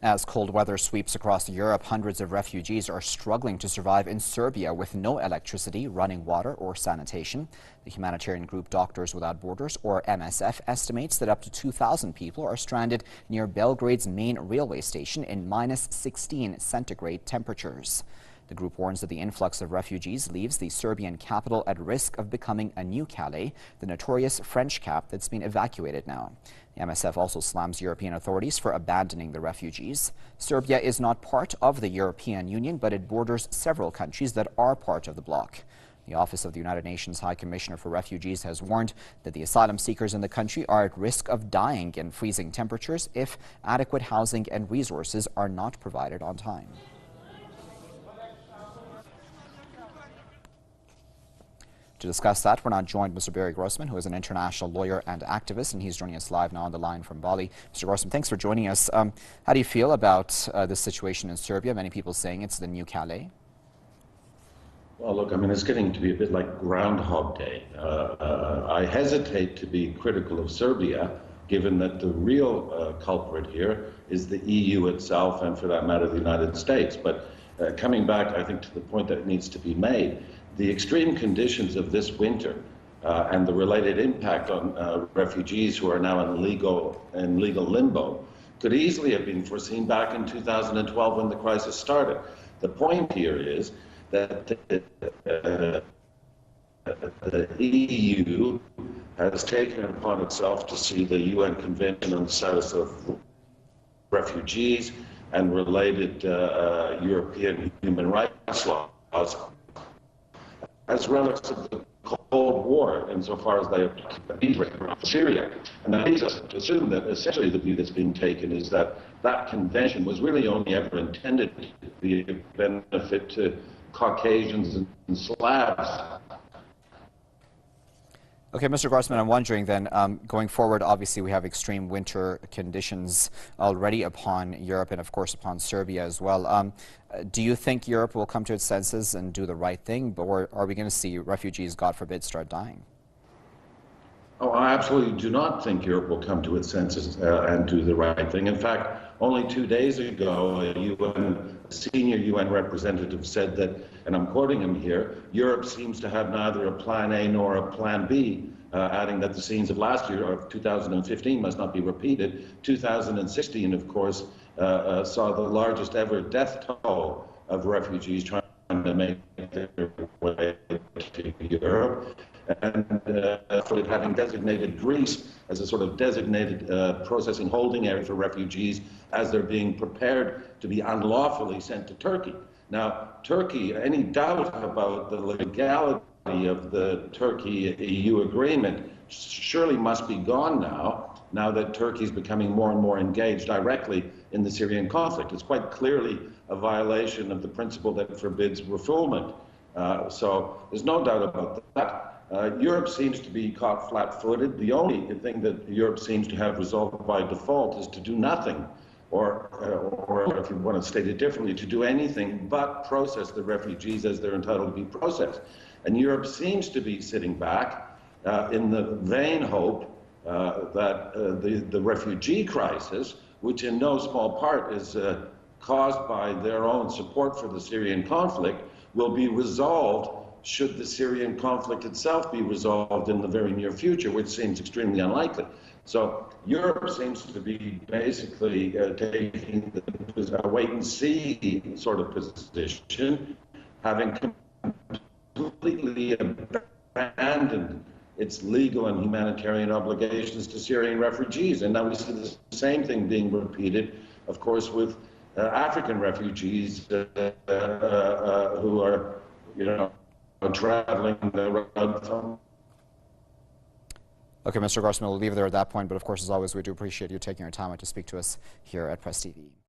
As cold weather sweeps across Europe, hundreds of refugees are struggling to survive in Serbia with no electricity, running water, or sanitation. The humanitarian group Doctors Without Borders, or MSF, estimates that up to 2,000 people are stranded near Belgrade's main railway station in -16 centigrade temperatures. The group warns that the influx of refugees leaves the Serbian capital at risk of becoming a new Calais, the notorious French cap that's been evacuated now. The MSF also slams European authorities for abandoning the refugees. Serbia is not part of the European Union, but it borders several countries that are part of the bloc. The Office of the United Nations High Commissioner for Refugees has warned that the asylum seekers in the country are at risk of dying in freezing temperatures if adequate housing and resources are not provided on time. To discuss that, we're now joined by Mr. Barry Grossman, who is an international lawyer and activist, and he's joining us live now on the line from Bali. Mr. Grossman, thanks for joining us. How do you feel about this situation in Serbia? Many people saying it's the new Calais. Well, look, I mean, it's getting to be a bit like Groundhog Day. I hesitate to be critical of Serbia, given that the real culprit here is the EU itself, and for that matter, the United States. But coming back, I think, to the point that needs to be made, the extreme conditions of this winter and the related impact on refugees who are now in legal limbo could easily have been foreseen back in 2012 when the crisis started. The point here is that the EU has taken it upon itself to see the UN Convention on the Status of Refugees and related European human rights laws as relics of the Cold War, insofar as they apply to Syria. And that leads us to assume that essentially the view that's being taken is that that convention was really only ever intended to be a benefit to Caucasians and Slavs. Okay, Mr. Grossman, I'm wondering then, going forward, obviously we have extreme winter conditions already upon Europe and, of course, upon Serbia as well. Do you think Europe will come to its senses and do the right thing, or are we going to see refugees, God forbid, start dying? Oh, I absolutely do not think Europe will come to its senses and do the right thing. In fact, only 2 days ago, a senior UN representative said that, and I'm quoting him here, Europe seems to have neither a plan A nor a plan B, adding that the scenes of last year, of 2015, must not be repeated. 2016, of course, saw the largest ever death toll of refugees trying to make their way to Europe. And for having designated Greece as a sort of designated processing holding area for refugees as they're being prepared to be unlawfully sent to Turkey. Now, Turkey, any doubt about the legality of the Turkey-EU agreement surely must be gone now that Turkey is becoming more and more engaged directly in the Syrian conflict. It's quite clearly a violation of the principle that forbids refoulement. So there's no doubt about that. Europe seems to be caught flat-footed. The only thing that Europe seems to have resolved by default is to do nothing, or if you want to state it differently, to do anything but process the refugees as they're entitled to be processed. And Europe seems to be sitting back in the vain hope that the refugee crisis, which in no small part is caused by their own support for the Syrian conflict, will be resolved should the Syrian conflict itself be resolved in the very near future, which seems extremely unlikely. So Europe seems to be basically taking a wait-and-see sort of position, having completely abandoned its legal and humanitarian obligations to Syrian refugees. And now we see the same thing being repeated, of course, with African refugees who are, traveling the road from. Okay, Mr. Grossman, we'll leave it there at that point, but of course, as always, we do appreciate you taking your time out to speak to us here at Press TV.